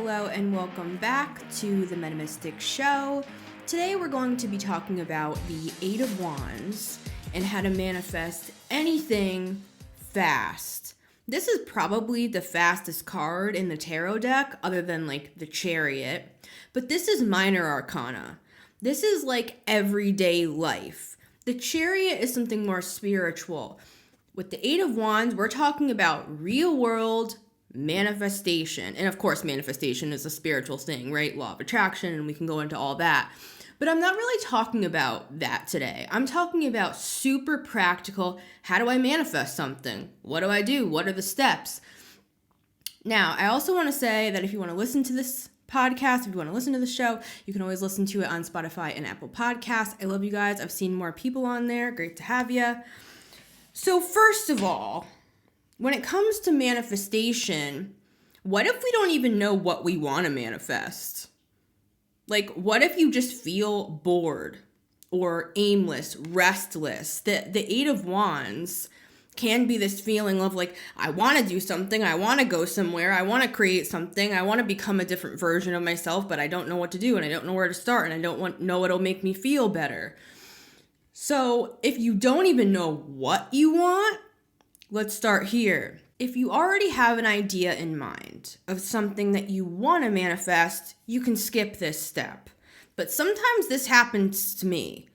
Hello and welcome back to the Metamystic Show. Today we're going to be talking about the Eight of Wands and how to manifest anything fast. This is probably the fastest card in the tarot deck other than like the Chariot, but this is minor arcana. This is like everyday life. The Chariot is something more spiritual. With the Eight of Wands, we're talking about real world manifestation. And of course, manifestation is a spiritual thing, right? Law of attraction, and we can go into all that. But I'm not really talking about that today. I'm talking about super practical, how do I manifest something? What do I do? What are the steps? Now, I also want to say that if you want to listen to this podcast, if you want to listen to the show, you can always listen to it on Spotify and Apple Podcasts. I love you guys. I've seen more people on there. Great to have you. So first of all, when it comes to manifestation, what if we don't even know what we want to manifest? Like, what if you just feel bored or aimless, restless? The Eight of Wands can be this feeling of like, I want to do something, I want to go somewhere, I want to create something, I want to become a different version of myself, but I don't know what to do and I don't know where to start and I don't know what'll make me feel better. So if you don't even know what you want, let's start here. If you already have an idea in mind of something that you want to manifest, you can skip this step. But sometimes this happens to me.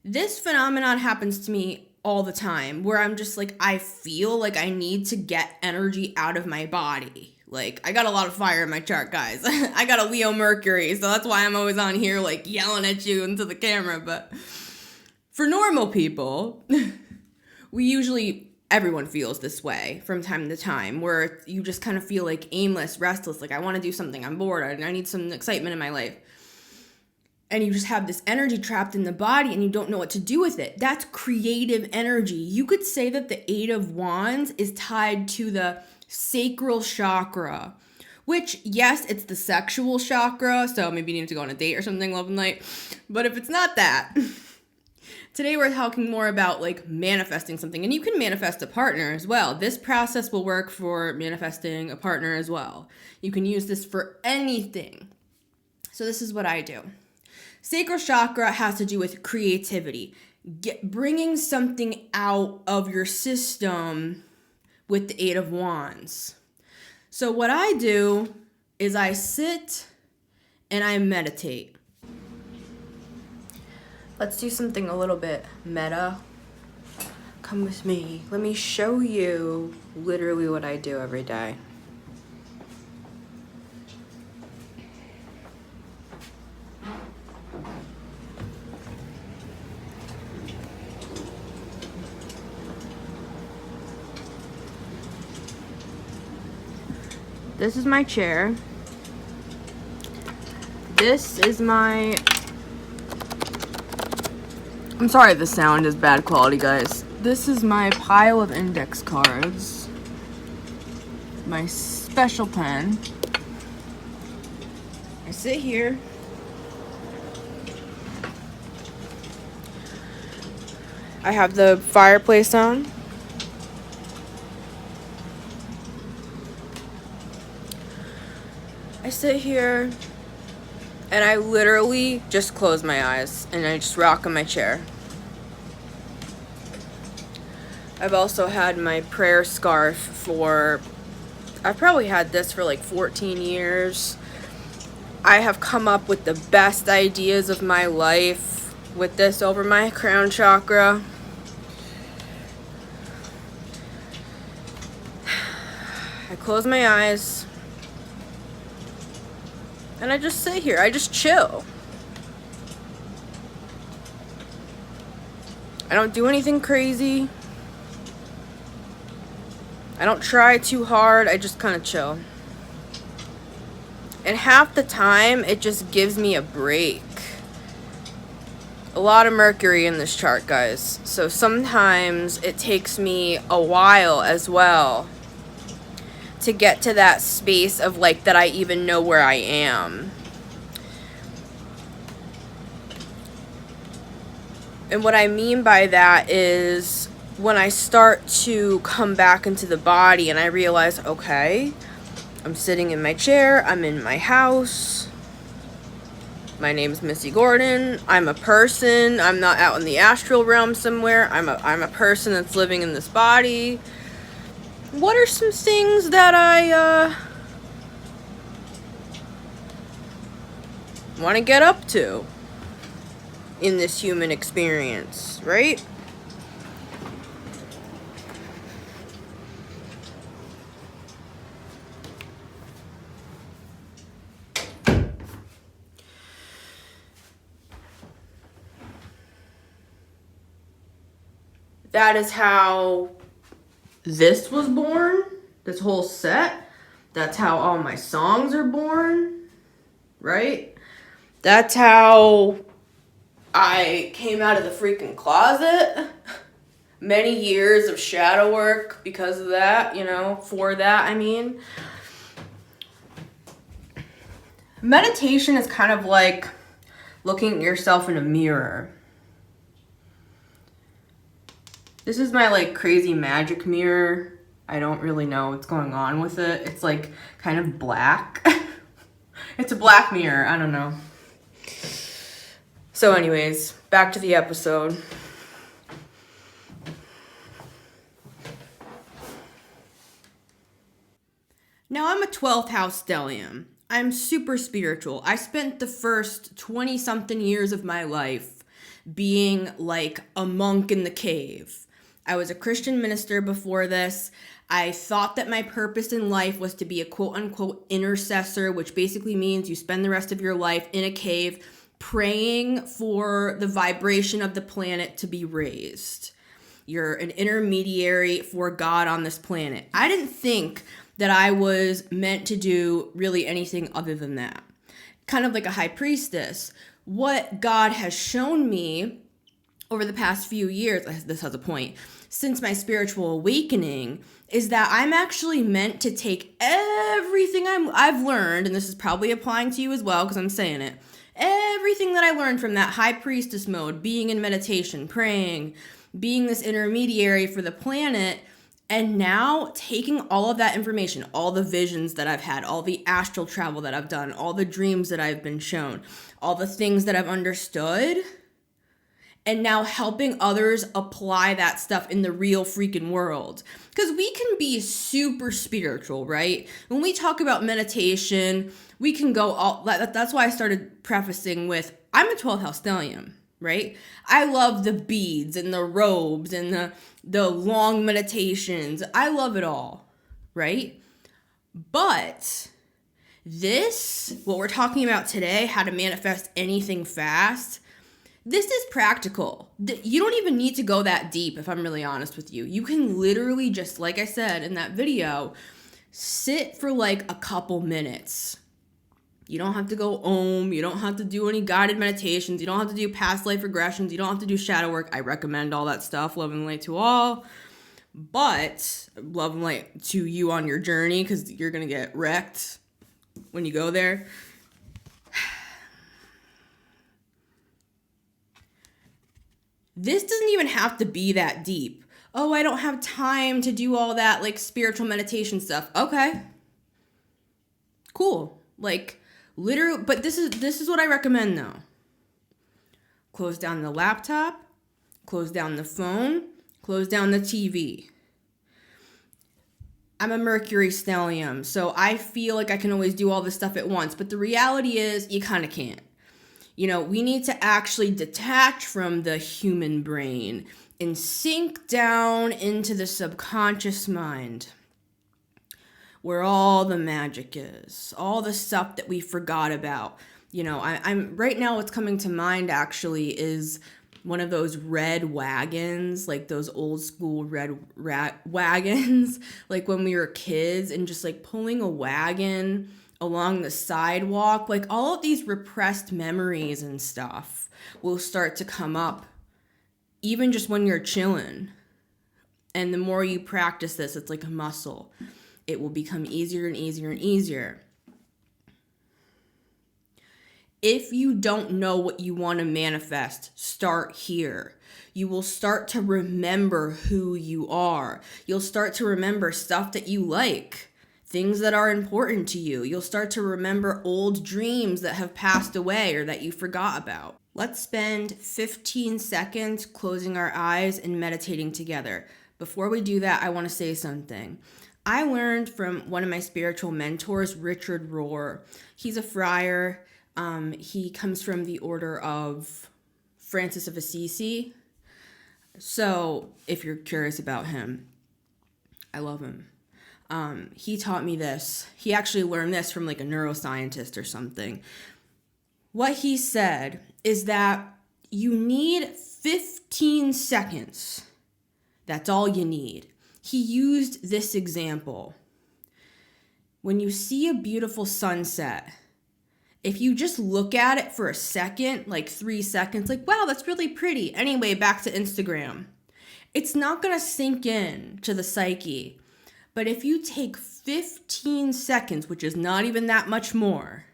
This phenomenon happens to me all the time where I'm just like, I feel like I need to get energy out of my body. Like, I got a lot of fire in my chart, guys. I got a Leo Mercury, so that's why I'm always on here like yelling at you into the camera. But for normal people, everyone feels this way from time to time, where you just kind of feel like aimless, restless, like I want to do something, I'm bored, I need some excitement in my life. And you just have this energy trapped in the body and you don't know what to do with it. That's creative energy. You could say that the Eight of Wands is tied to the sacral chakra, which, yes, it's the sexual chakra, so maybe you need to go on a date or something, love and light. But if it's not that, today we're talking more about like manifesting something, and you can manifest a partner as well. This process will work for manifesting a partner as well. You can use this for anything. So this is what I do. Sacral chakra has to do with creativity, bringing something out of your system with the Eight of Wands. So what I do is I sit and I meditate. Let's do something a little bit meta. Come with me. Let me show you literally what I do every day. This is my chair. This is my... I'm sorry if the sound is bad quality, guys. This is my pile of index cards. My special pen. I sit here. I have the fireplace on. I sit here and I literally just close my eyes and I just rock in my chair. I've also had my prayer scarf I've probably had this for like 14 years. I have come up with the best ideas of my life with this over my crown chakra. I close my eyes. And I just sit here. I just chill. I don't do anything crazy. I don't try too hard. I just kind of chill. And half the time, it just gives me a break. A lot of Mercury in this chart, guys. So sometimes it takes me a while as well to get to that space of like that I even know where I am. And what I mean by that is when I start to come back into the body and I realize, okay, I'm sitting in my chair. I'm in my house. My name's Missy Gordon. I'm a person. I'm not out in the astral realm somewhere. I'm a person that's living in this body. What are some things that I want to get up to in this human experience, right? That is how this was born, this whole set. That's how all my songs are born, right? That's how I came out of the freaking closet. Many years of shadow work because of that, for that, I mean. Meditation is kind of like looking at yourself in a mirror. This is my crazy magic mirror. I don't really know what's going on with it. It's kind of black. It's a black mirror. I don't know. So anyways, back to the episode. Now I'm a 12th house stellium. I'm super spiritual. I spent the first 20-something years of my life being like a monk in the cave. I was a Christian minister before this. I thought that my purpose in life was to be a quote-unquote intercessor, which basically means you spend the rest of your life in a cave praying for the vibration of the planet to be raised. You're an intermediary for God on this planet. I didn't think that I was meant to do really anything other than that. Kind of like a high priestess. What God has shown me over the past few years, this has a point, since my spiritual awakening, is that I'm actually meant to take everything I've learned, and this is probably applying to you as well because I'm saying it, everything that I learned from that high priestess mode, being in meditation, praying, being this intermediary for the planet, and now taking all of that information, all the visions that I've had, all the astral travel that I've done, all the dreams that I've been shown, all the things that I've understood, and now helping others apply that stuff in the real freaking world. Because we can be super spiritual, right? When we talk about meditation, we can go all, that's why I started prefacing with, I'm a 12th house stellium, right? I love the beads and the robes and the long meditations. I love it all, right? But this, what we're talking about today, how to manifest anything fast, this is practical. You don't even need to go that deep, if I'm really honest with you. You can literally just, like I said in that video, sit for a couple minutes. You don't have to go Om. You don't have to do any guided meditations. You don't have to do past life regressions. You don't have to do shadow work. I recommend all that stuff. Love and light to all. But love and light to you on your journey because you're going to get wrecked when you go there. This doesn't even have to be that deep. Oh, I don't have time to do all that spiritual meditation stuff. Okay. Cool. Literally, but this is what I recommend though. Close down the laptop, close down the phone, close down the TV. I'm a Mercury stellium, so I feel like I can always do all this stuff at once, but the reality is you kind of can't. We need to actually detach from the human brain and sink down into the subconscious mind where all the magic is, all the stuff that we forgot about. I'm right now what's coming to mind actually is one of those red wagons, those old school red wagons, when we were kids and just pulling a wagon along the sidewalk, all of these repressed memories and stuff will start to come up even just when you're chilling. And the more you practice this, it's like a muscle. It will become easier and easier and easier. If you don't know what you want to manifest, start here. You will start to remember who you are. You'll start to remember stuff that you like, things that are important to you. You'll start to remember old dreams that have passed away or that you forgot about. Let's spend 15 seconds closing our eyes and meditating together. Before we do that, I want to say something. I learned from one of my spiritual mentors, Richard Rohr. He's a friar. He comes from the order of Francis of Assisi. So if you're curious about him, I love him. He taught me this. He actually learned this from like a neuroscientist or something. What he said is that you need 15 seconds. That's all you need. He used this example. When you see a beautiful sunset, if you just look at it for a second, like 3 seconds, like, wow, that's really pretty. Anyway, back to Instagram. It's not going to sink in to the psyche. But if you take 15 seconds, which is not even that much more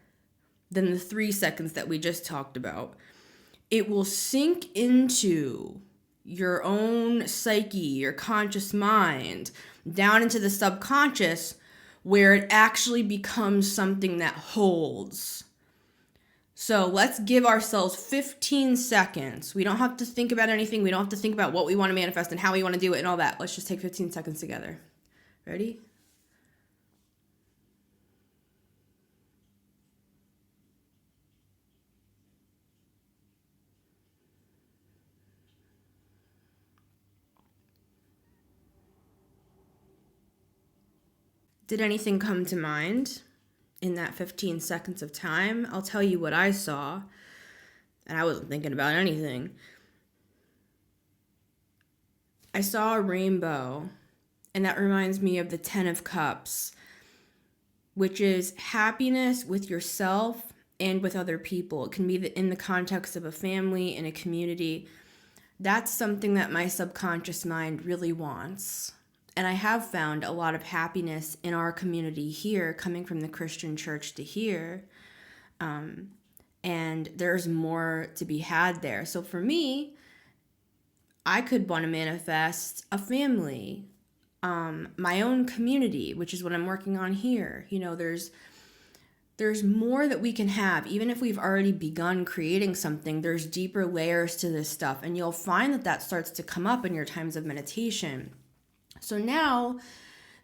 than the 3 seconds that we just talked about, it will sink into your own psyche, your conscious mind, down into the subconscious, where it actually becomes something that holds. So let's give ourselves 15 seconds. We don't have to think about anything. We don't have to think about what we want to manifest and how we want to do it and all that. Let's just take 15 seconds together. Ready? Did anything come to mind in that 15 seconds of time? I'll tell you what I saw, and I wasn't thinking about anything. I saw a rainbow, and that reminds me of the 10 of Cups, which is happiness with yourself and with other people. It can be in the context of a family, in a community. That's something that my subconscious mind really wants. And I have found a lot of happiness in our community here, coming from the Christian church to here. And there's more to be had there. So for me, I could want to manifest a family, my own community, which is what I'm working on here. You know, there's more that we can have. Even if we've already begun creating something, there's deeper layers to this stuff. And you'll find that starts to come up in your times of meditation. So now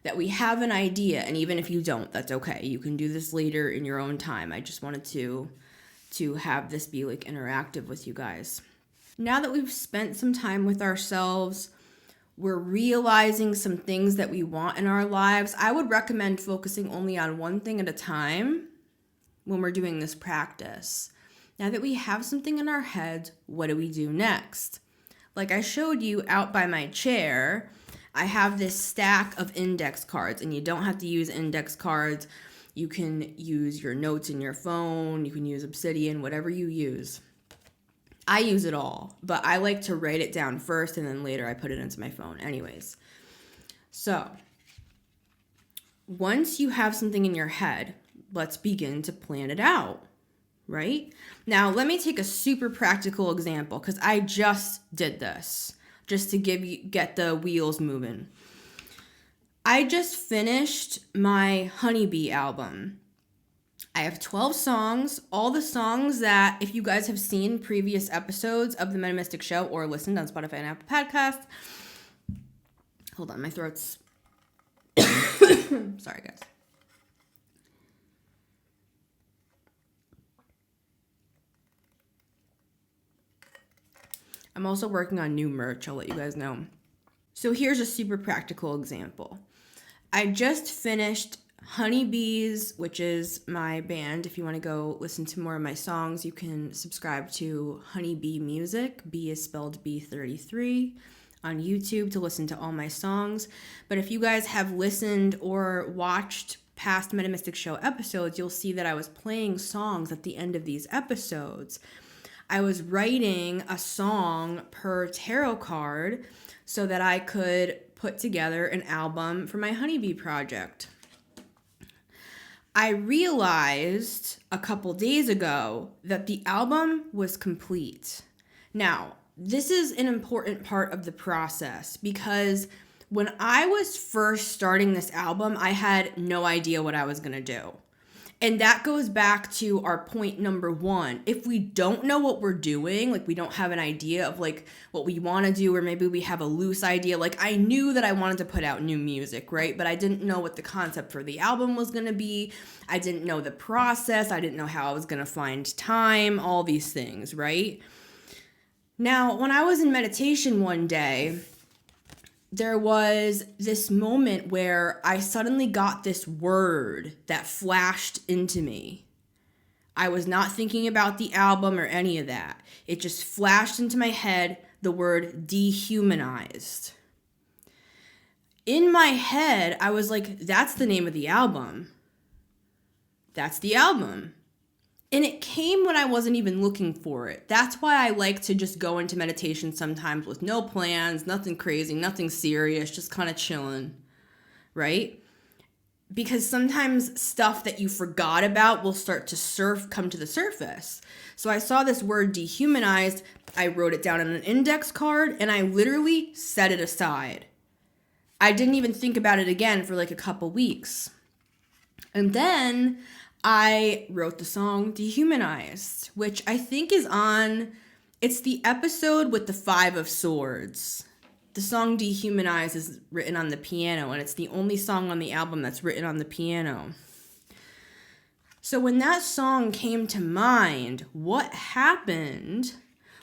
that we have an idea, and even if you don't, that's okay. You can do this later in your own time. I just wanted to have this be like interactive with you guys. Now that we've spent some time with ourselves, we're realizing some things that we want in our lives. I would recommend focusing only on one thing at a time when we're doing this practice. Now that we have something in our head, what do we do next? Like I showed you out by my chair, I have this stack of index cards, and you don't have to use index cards. You can use your notes in your phone. You can use Obsidian, whatever you use. I use it all, but I like to write it down first, and then later I put it into my phone. Anyways, so once you have something in your head, let's begin to plan it out, right? Now, let me take a super practical example because I just did this. Just to get the wheels moving. I just finished my Honeybee album. I have 12 songs, all the songs that, if you guys have seen previous episodes of the Metamystic Show or listened on Spotify and Apple Podcasts. Hold on, my throat's... Sorry, guys. I'm also working on new merch. I'll let you guys know. So here's a super practical example. I just finished Honeybees, which is my band. If you want to go listen to more of my songs, you can subscribe to Honeybee Music. B is spelled B33 on YouTube to listen to all my songs. But if you guys have listened or watched past Metamystic Show episodes, you'll see that I was playing songs at the end of these episodes. I was writing a song per tarot card so that I could put together an album for my Honeybee project. I realized a couple days ago that the album was complete. Now, this is an important part of the process because When I was first starting this album, I had no idea what I was going to do. And that goes back to our point number one. If we don't know what we're doing, like we don't have an idea of like what we want to do, or maybe we have a loose idea. Like I knew that I wanted to put out new music, right? But I didn't know what the concept for the album was going to be. I didn't know the process. I didn't know how I was going to find time, all these things, right? Now, when I was in meditation one day, there was this moment where I suddenly got this word that flashed into me. I was not thinking about the album or any of that. It just flashed into my head, the word dehumanized. In my head, I was like, that's the name of the album. That's the album. And it came when I wasn't even looking for it. That's why I like to just go into meditation sometimes with no plans, nothing crazy, nothing serious, just kind of chilling, right? Because sometimes stuff that you forgot about will start to come to the surface. So I saw this word dehumanized, I wrote it down on an index card, and I literally set it aside. I didn't even think about it again for like a couple weeks. And then I wrote the song Dehumanized, which I think is it's the episode with the 5 of Swords. The song Dehumanized is written on the piano, and it's the only song on the album that's written on the piano. So when that song came to mind, what happened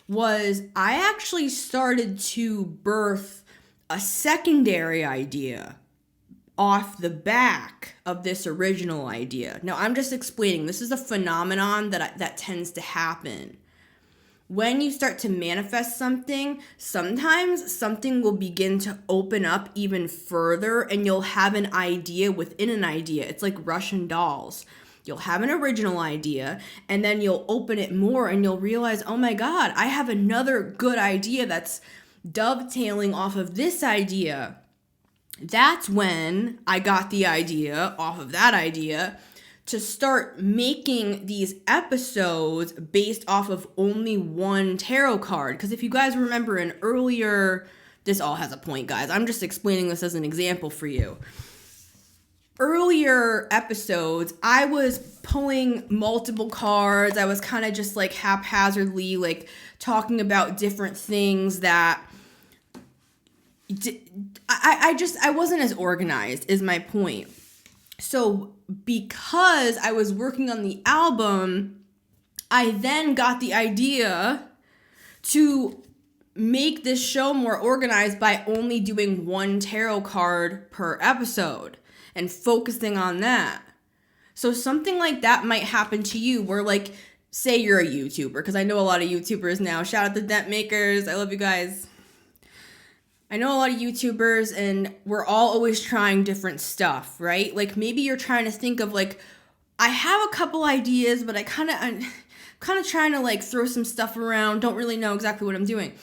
was I actually started to birth a secondary idea off the back of this original idea. Now, I'm just explaining. This is a phenomenon that tends to happen. When you start to manifest something, sometimes something will begin to open up even further, and you'll have an idea within an idea. It's like Russian dolls. You'll have an original idea, and then you'll open it more, and you'll realize, oh my God, I have another good idea that's dovetailing off of this idea. That's when I got the idea off of that idea to start making these episodes based off of only one tarot card. Because if you guys remember an earlier, this all has a point, guys. I'm just explaining this as an example for you. Earlier episodes, I was pulling multiple cards. I was kind of just like haphazardly like talking about different things that I wasn't as organized, is my point. So because I was working on the album, I then got the idea to make this show more organized by only doing one tarot card per episode and focusing on that. So something like that might happen to you where, like, say you're a YouTuber, because I know a lot of YouTubers now. Shout out to Dent makers. I love you guys. I know a lot of YouTubers, and we're all always trying different stuff, right? Like maybe you're trying to think of like, I have a couple ideas, but I'm kind of trying to like throw some stuff around. Don't really know exactly what I'm doing.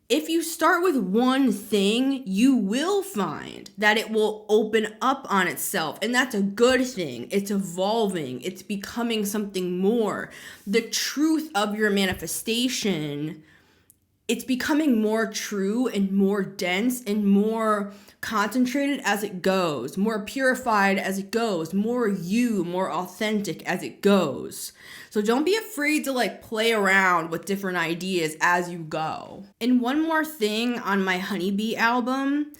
If you start with one thing, you will find that it will open up on itself. And that's a good thing. It's evolving. It's becoming something more. The truth of your manifestation, it's becoming more true and more dense and more concentrated as it goes, more purified as it goes, more you, more authentic as it goes. So don't be afraid to like play around with different ideas as you go. And one more thing on my Honeybee album,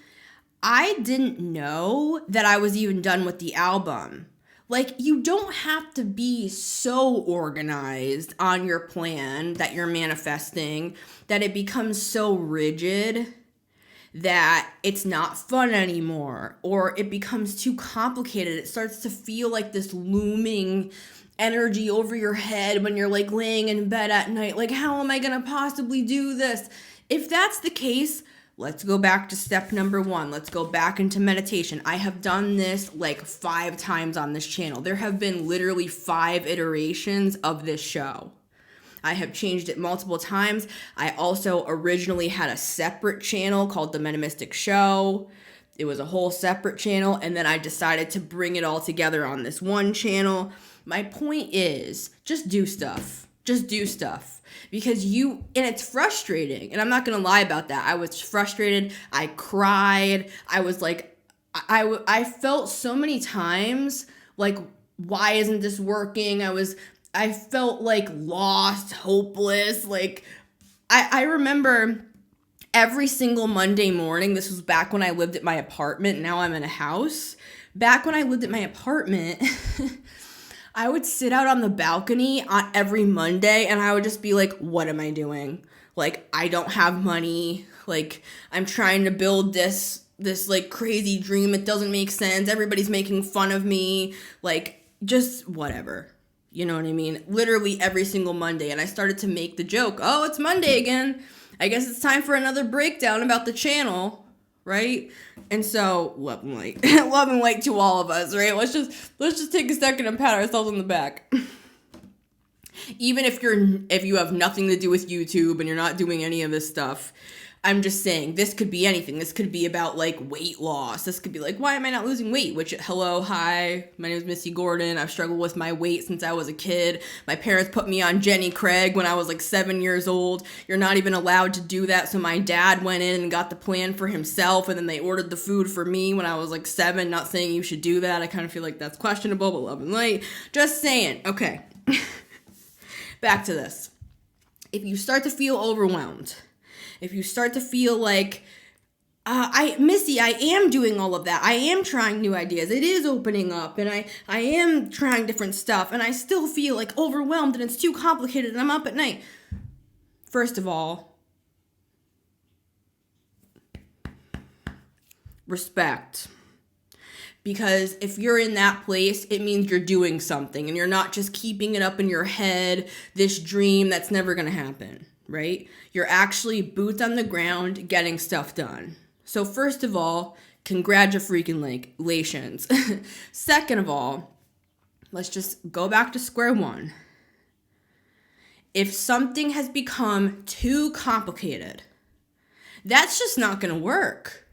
I didn't know that I was even done with the album. Like, you don't have to be so organized on your plan that you're manifesting that it becomes so rigid that it's not fun anymore, or it becomes too complicated. It starts to feel like this looming energy over your head when you're like laying in bed at night. Like, how am I going to possibly do this? If that's the case, let's go back to step number 1. Let's go back into meditation. I have done this like 5 times on this channel. There have been literally 5 iterations of this show. I have changed it multiple times. I also originally had a separate channel called The Metamystic Show. It was a whole separate channel, and then I decided to bring it all together on this one channel. My point is, just do stuff. Just do stuff. Because and it's frustrating. And I'm not going to lie about that. I was frustrated. I cried. I was like, I felt so many times like, why isn't this working? I felt like lost, hopeless. Like, I remember every single Monday morning, this was back when I lived at my apartment. Now I'm in a house. Back when I lived at my apartment, I would sit out on the balcony on every Monday and I would just be like, what am I doing? Like, I don't have money. Like, I'm trying to build this like crazy dream. It doesn't make sense. Everybody's making fun of me. Like, just whatever. You know what I mean? Literally every single Monday. And I started to make the joke, oh, it's Monday again. I guess it's time for another breakdown about the channel, right? And so, love and light. Love and light to all of us, right? Let's just take a second and pat ourselves on the back. Even if you have nothing to do with YouTube and you're not doing any of this stuff, I'm just saying, this could be anything. This could be about, like, weight loss. This could be like, why am I not losing weight? Which, hello, hi, my name is Missy Gordon. I've struggled with my weight since I was a kid. My parents put me on Jenny Craig when I was, like, 7 years old. You're not even allowed to do that, so my dad went in and got the plan for himself, and then they ordered the food for me when I was, like, 7. Not saying you should do that. I kind of feel like that's questionable, but love and light. Just saying. Okay. Back to this. If you start to feel overwhelmed, if you start to feel like, Missy, I am doing all of that. I am trying new ideas. It is opening up, and I am trying different stuff, and I still feel like overwhelmed, and it's too complicated, and I'm up at night. First of all, respect. Because if you're in that place, it means you're doing something, and you're not just keeping it up in your head, this dream that's never going to happen. Right? You're actually boots on the ground getting stuff done. So first of all, congratulations. Second of all, let's just go back to square one. If something has become too complicated, that's just not going to work.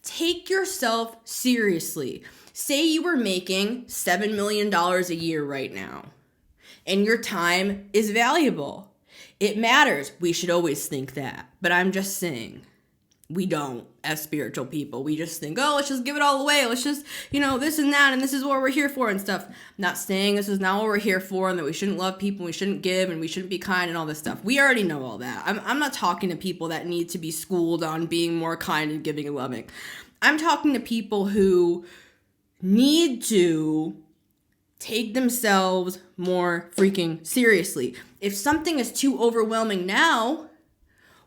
Take yourself seriously. Say you were making $7 million a year right now, and your time is valuable. It matters. We should always think that. But I'm just saying, we don't as spiritual people. We just think, oh, let's just give it all away. Let's just, this and that, and this is what we're here for and stuff. I'm not saying this is not what we're here for and that we shouldn't love people, we shouldn't give, and we shouldn't be kind and all this stuff. We already know all that. I'm not talking to people that need to be schooled on being more kind and giving and loving. I'm talking to people who need to take themselves more freaking seriously. If something is too overwhelming now,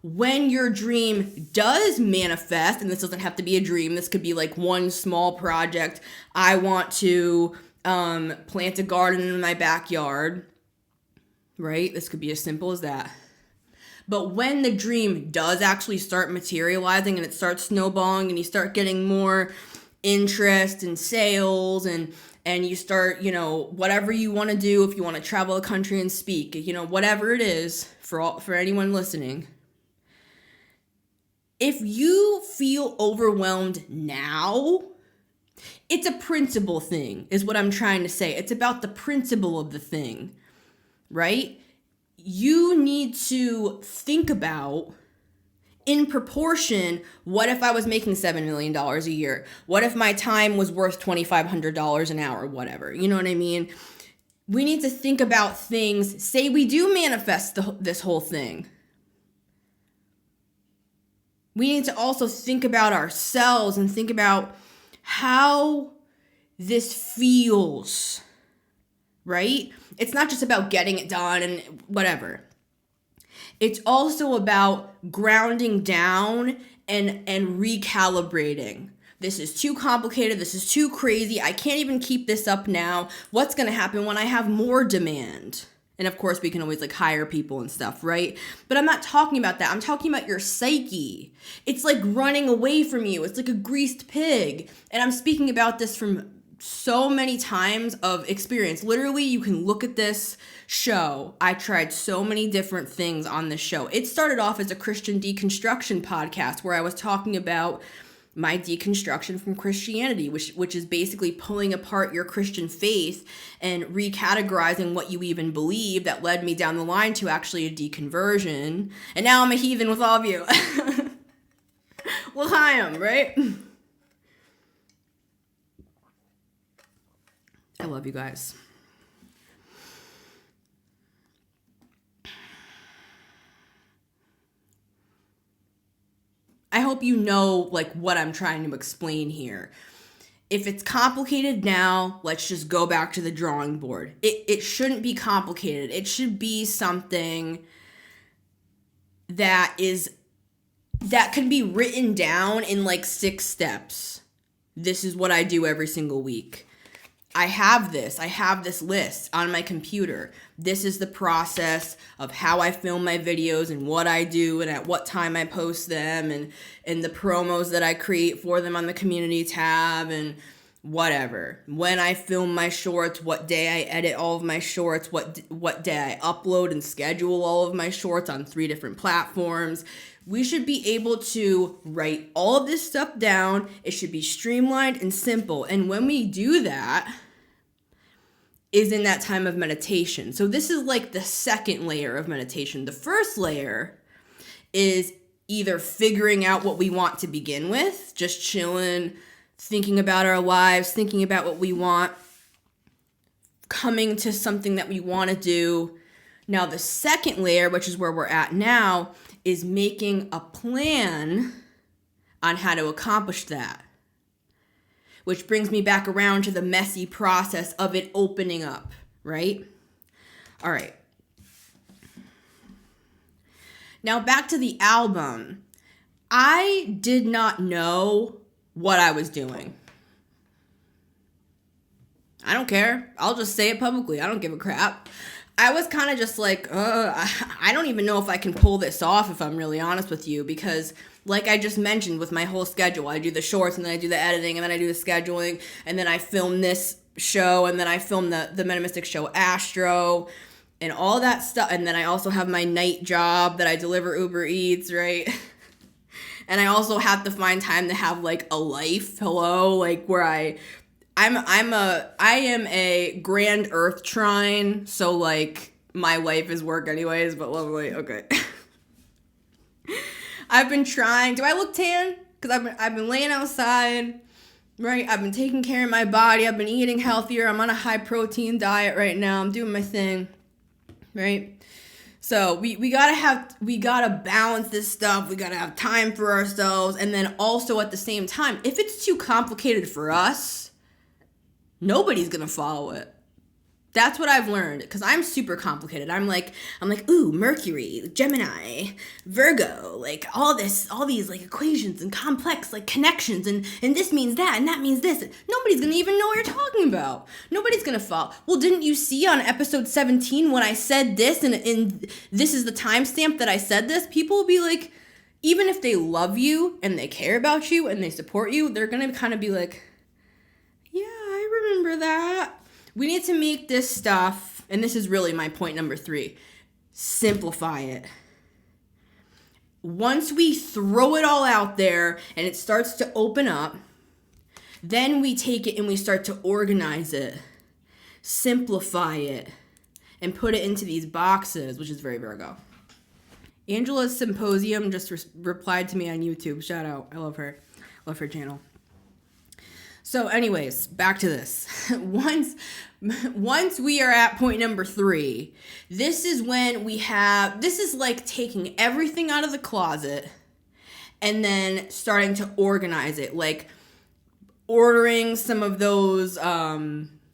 when your dream does manifest, and this doesn't have to be a dream, this could be like one small project. I want to plant a garden in my backyard, right? This could be as simple as that. But when the dream does actually start materializing and it starts snowballing and you start getting more interest and sales and you start, whatever you want to do, if you want to travel the country and speak, whatever it is for anyone listening. If you feel overwhelmed now, it's a principle thing, is what I'm trying to say. It's about the principle of the thing, right? You need to think about, in proportion, what if I was making $7 million a year? What if my time was worth $2,500 an hour, whatever? You know what I mean? We need to think about things. Say we do manifest this whole thing. We need to also think about ourselves and think about how this feels, right? It's not just about getting it done and whatever. It's also about grounding down and recalibrating. This is too complicated. This is too crazy. I can't even keep this up now. What's going to happen when I have more demand? And of course, we can always hire people and stuff, right? But I'm not talking about that. I'm talking about your psyche. It's like running away from you. It's like a greased pig. And I'm speaking about this from so many times of experience. Literally, you can look at this show. I tried so many different things on this show. It started off as a Christian deconstruction podcast where I was talking about my deconstruction from Christianity, which is basically pulling apart your Christian faith and recategorizing what you even believe, that led me down the line to actually a deconversion. And now I'm a heathen with all of you. L'chaim, right? I love you guys. I hope you know like what I'm trying to explain here. If it's complicated now, let's just go back to the drawing board. It shouldn't be complicated. It should be something that can be written down in like 6 steps. This is what I do every single week. I have this list on my computer. This is the process of how I film my videos and what I do and at what time I post them and the promos that I create for them on the community tab and whatever. When I film my shorts, what day I edit all of my shorts, what day I upload and schedule all of my shorts on 3 different platforms. We should be able to write all of this stuff down. It should be streamlined and simple. And when we do that, is in that time of meditation. So this is like the second layer of meditation. The first layer is either figuring out what we want to begin with, just chilling, thinking about our lives, thinking about what we want, coming to something that we want to do. Now the second layer, which is where we're at now, is making a plan on how to accomplish that. Which brings me back around to the messy process of it opening up, right? All right. Now back to the album. I did not know what I was doing. I don't care. I'll just say it publicly. I don't give a crap. I was kind of just like, I don't even know if I can pull this off, if I'm really honest with you, because like I just mentioned with my whole schedule, I do the shorts and then I do the editing and then I do the scheduling and then I film this show and then I film the Metamystic show Astro and all that stuff. And then I also have my night job that I deliver Uber Eats, right? And I also have to find time to have like a life, like where I am a grand earth trine, so like my life is work anyways, but lovely. Okay. I've been trying. Do I look tan? Because I've been laying outside, right? I've been taking care of my body. I've been eating healthier. I'm on a high protein diet right now. I'm doing my thing, right? So we gotta balance this stuff. We gotta have time for ourselves, and then also at the same time, if it's too complicated for us, nobody's gonna follow it. That's what I've learned, because I'm super complicated. I'm like, ooh, Mercury, Gemini, Virgo, like all these like equations and complex like connections and this means that and that means this. Nobody's gonna even know what you're talking about. Nobody's gonna follow. Well, didn't you see on episode 17 when I said this and this is the timestamp that I said this? People will be like, even if they love you and they care about you and they support you, they're gonna kind of be like, yeah, I remember that. We need to make this stuff, and this is really my point number 3, simplify it. Once we throw it all out there and it starts to open up, then we take it and we start to organize it, simplify it, and put it into these boxes, which is very Virgo. Angela's Symposium just replied to me on YouTube. Shout out. I love her. Love her channel. So anyways, back to this. Once we are at point number 3, this is when this is like taking everything out of the closet and then starting to organize it, like ordering some of those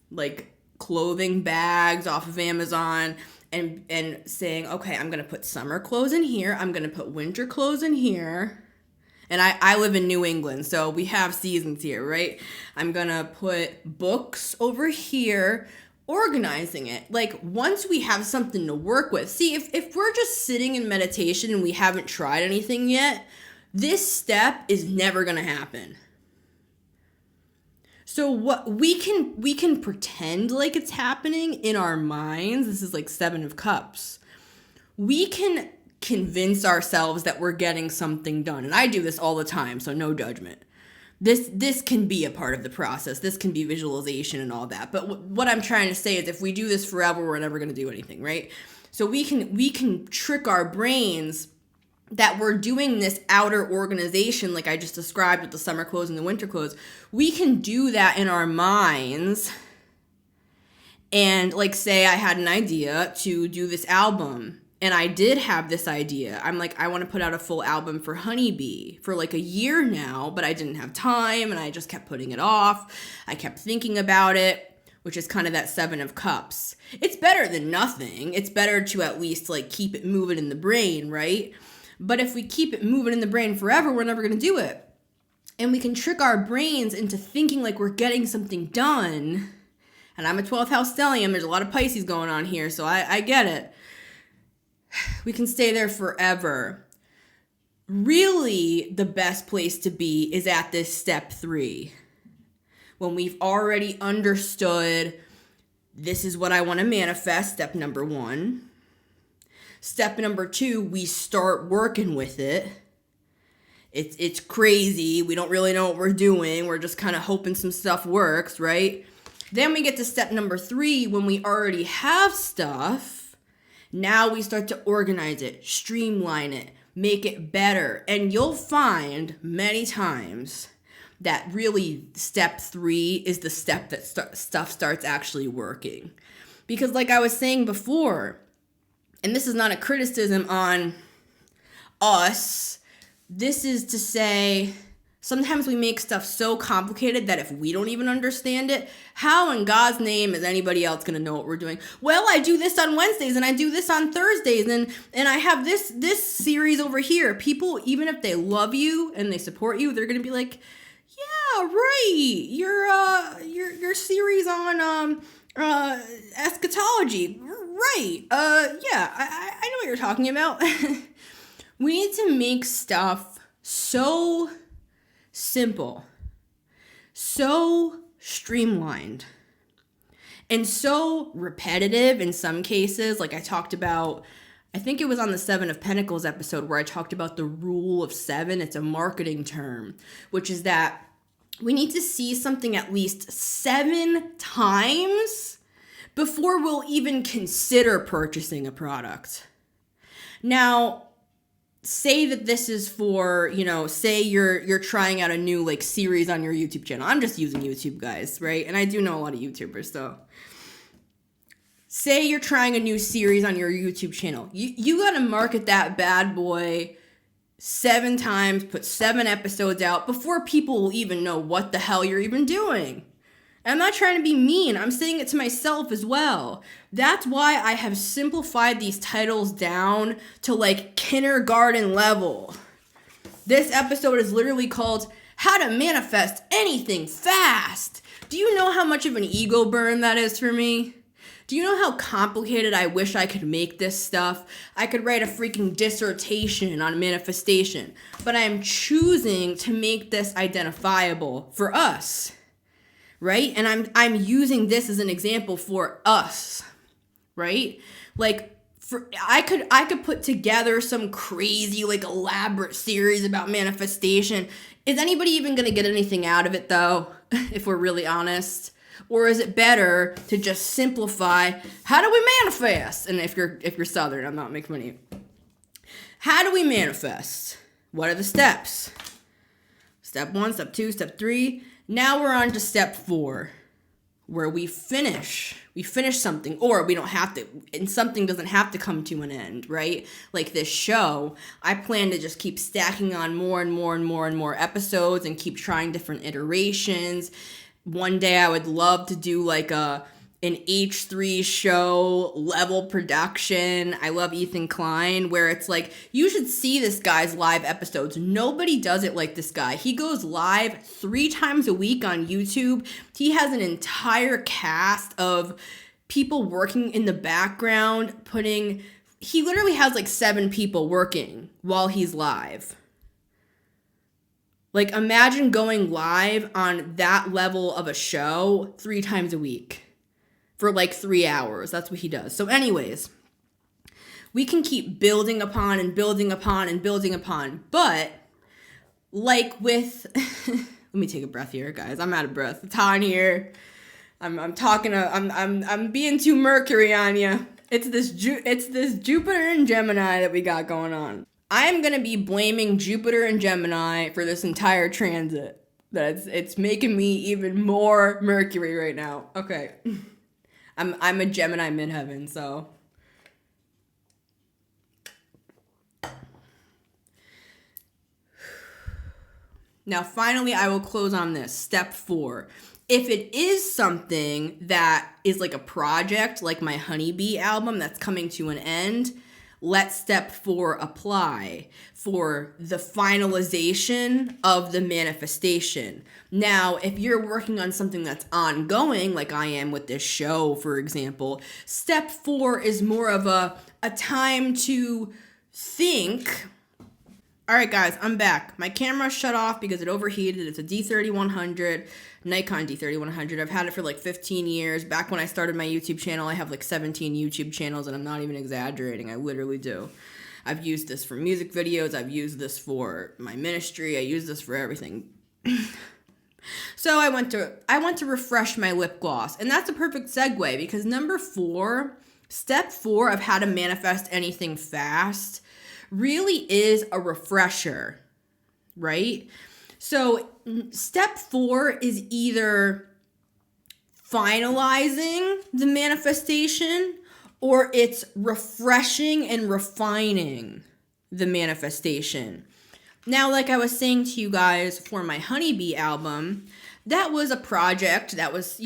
like clothing bags off of Amazon and saying, okay, I'm going to put summer clothes in here. I'm going to put winter clothes in here. And I live in New England, so we have seasons here, right? I'm going to put books over here, organizing it. Like, once we have something to work with. See, if we're just sitting in meditation and we haven't tried anything yet, this step is never going to happen. So what we can pretend like it's happening in our minds. This is like 7 of Cups. We can convince ourselves that we're getting something done. And I do this all the time, so no judgment. This can be a part of the process. This can be visualization and all that. But what I'm trying to say is if we do this forever, we're never going to do anything, right? So we can trick our brains that we're doing this outer organization like I just described with the summer clothes and the winter clothes. We can do that in our minds. And like, say I had an idea to do this album, and I did have this idea. I'm like, I want to put out a full album for Honeybee for like a year now, but I didn't have time and I just kept putting it off. I kept thinking about it, which is kind of that 7 of Cups. It's better than nothing. It's better to at least like keep it moving in the brain, right? But if we keep it moving in the brain forever, we're never going to do it. And we can trick our brains into thinking like we're getting something done. And I'm a 12th house stellium. There's a lot of Pisces going on here, so I get it. We can stay there forever. Really, the best place to be is at this step 3. When we've already understood, this is what I want to manifest, step number 1. Step number 2, we start working with it. It's crazy. We don't really know what we're doing. We're just kind of hoping some stuff works, right? Then we get to step number 3, when we already have stuff. Now we start to organize it, streamline it, make it better. And you'll find many times that really step 3 is the step that stuff starts actually working. Because like I was saying before, and this is not a criticism on us, this is to say, sometimes we make stuff so complicated that if we don't even understand it, how in God's name is anybody else going to know what we're doing? Well, I do this on Wednesdays and I do this on Thursdays and I have this series over here. People, even if they love you and they support you, they're going to be like, yeah, right. Your series on eschatology. Right. Yeah, I know what you're talking about. We need to make stuff so simple, so streamlined, and so repetitive in some cases. Like I talked about, I think it was on the 7 of Pentacles episode where I talked about the rule of 7. It's a marketing term, which is that we need to see something at least 7 times before we'll even consider purchasing a product. Now, say that this is for, say you're trying out a new like series on your YouTube channel. I'm just using YouTube, guys, right? And I do know a lot of YouTubers, so. Say you're trying a new series on your YouTube channel. You gotta market that bad boy 7 times, put 7 episodes out before people will even know what the hell you're even doing. I'm not trying to be mean. I'm saying it to myself as well. That's why I have simplified these titles down to like kindergarten level. This episode is literally called How to Manifest Anything Fast. Do you know how much of an ego burn that is for me? Do you know how complicated I wish I could make this stuff? I could write a freaking dissertation on manifestation, but I am choosing to make this identifiable for us. Right? And I'm using this as an example for us, right? Like I could put together some crazy like elaborate series about manifestation. Is anybody even going to get anything out of it though, if we're really honest? Or is it better to just simplify, how do we manifest? And if you're Southern, I'm not making fun of you. How do we manifest? What are the steps? Step 1, step 2, step 3. Now we're on to step 4, where we finish something, or we don't have to, and something doesn't have to come to an end, right? Like this show, I plan to just keep stacking on more and more and more and more episodes and keep trying different iterations. One day I would love to do like an H3 show level production. I love Ethan Klein, where it's like, you should see this guy's live episodes. Nobody does it like this guy. He goes live 3 times a week on YouTube. He has an entire cast of people working in the background, he literally has like 7 people working while he's live. Like, imagine going live on that level of a show 3 times a week for like 3 hours. That's what he does. So anyways, we can keep building upon and building upon and building upon. But like with Let me take a breath here, guys. I'm out of breath. It's hot in here. I'm being too Mercury on you. It's this Jupiter and Gemini that we got going on. I'm gonna be blaming Jupiter and Gemini for this entire transit. It's making me even more Mercury right now. Okay. I'm a Gemini midheaven, so. Now, finally, I will close on this. Step 4. If it is something that is like a project, like my Honeybee album that's coming to an end, let step 4 apply for the finalization of the manifestation. Now, if you're working on something that's ongoing, like I am with this show, for example, step 4 is more of a time to think. All right, guys, I'm back. My camera shut off because it overheated. It's a D3100, Nikon D3100. I've had it for like 15 years. Back when I started my YouTube channel, I have like 17 YouTube channels, and I'm not even exaggerating. I literally do. I've used this for music videos. I've used this for my ministry. I use this for everything. So I went to refresh my lip gloss, and that's a perfect segue because step 4 of how to manifest anything fast really is a refresher, right? So step 4 is either finalizing the manifestation or it's refreshing and refining the manifestation. Now, like I was saying to you guys for my Honeybee album, that was a project that was,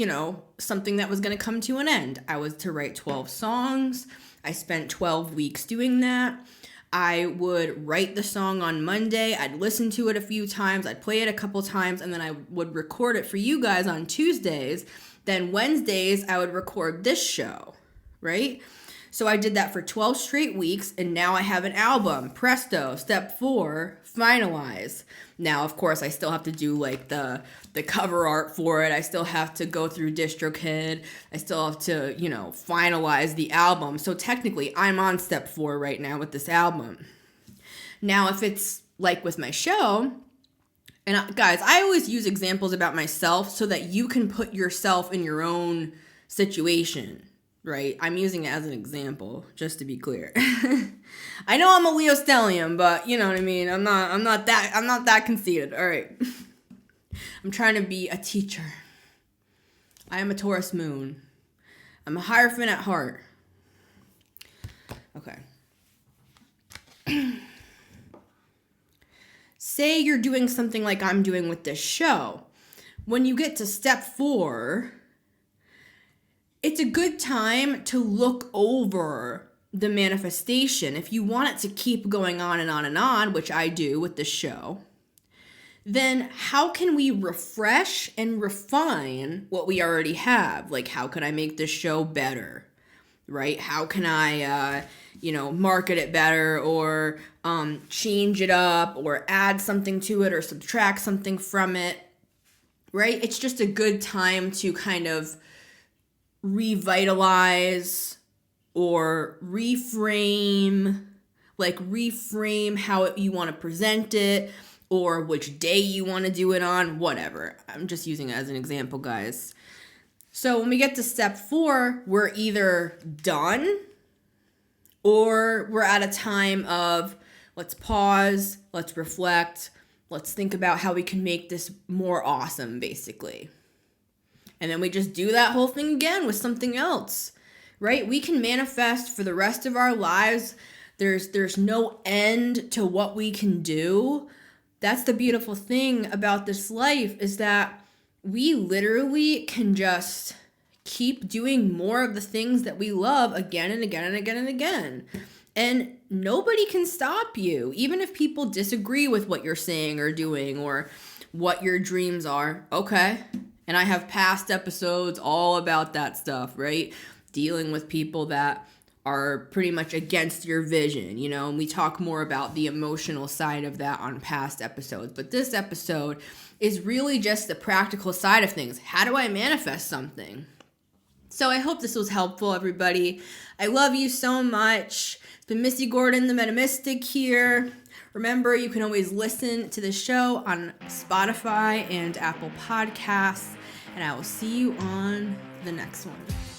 something that was going to come to an end. I was to write 12 songs. I spent 12 weeks doing that. I would write the song on Monday, I'd listen to it a few times, I'd play it a couple times, and then I would record it for you guys on Tuesdays. Then Wednesdays, I would record this show, right? So I did that for 12 straight weeks, and now I have an album. Presto, step 4, finalize. Now, of course, I still have to do like the cover art for it. I still have to go through DistroKid. I still have to, finalize the album. So technically, I'm on step 4 right now with this album. Now, if it's like with my show, and guys, I always use examples about myself so that you can put yourself in your own situation. Right? I'm using it as an example, just to be clear. I know I'm a Leo stellium, but you know what I mean? I'm not that conceited. All right. I'm trying to be a teacher. I am a Taurus moon. I'm a Hierophant at heart. Okay. Say you're doing something like I'm doing with this show. When you get to step 4, it's a good time to look over the manifestation. If you want it to keep going on and on and on, which I do with this show, then how can we refresh and refine what we already have? Like, how can I make this show better, right? How can I, market it better or change it up or add something to it or subtract something from it, right? It's just a good time to kind of revitalize or reframe how you want to present it or which day you want to do it on, whatever. I'm just using it as an example, guys. So when we get to step 4, we're either done or we're at a time of let's pause, let's reflect, let's think about how we can make this more awesome, basically. And then we just do that whole thing again with something else, right? We can manifest for the rest of our lives. There's no end to what we can do. That's the beautiful thing about this life is that we literally can just keep doing more of the things that we love again and again and again and again. And nobody can stop you, even if people disagree with what you're saying or doing or what your dreams are. Okay. And I have past episodes all about that stuff, right? Dealing with people that are pretty much against your vision, and we talk more about the emotional side of that on past episodes. But this episode is really just the practical side of things. How do I manifest something? So I hope this was helpful, everybody. I love you so much. It's been Missy Gordon, the Meta Mystic here. Remember, you can always listen to the show on Spotify and Apple Podcasts, and I will see you on the next one.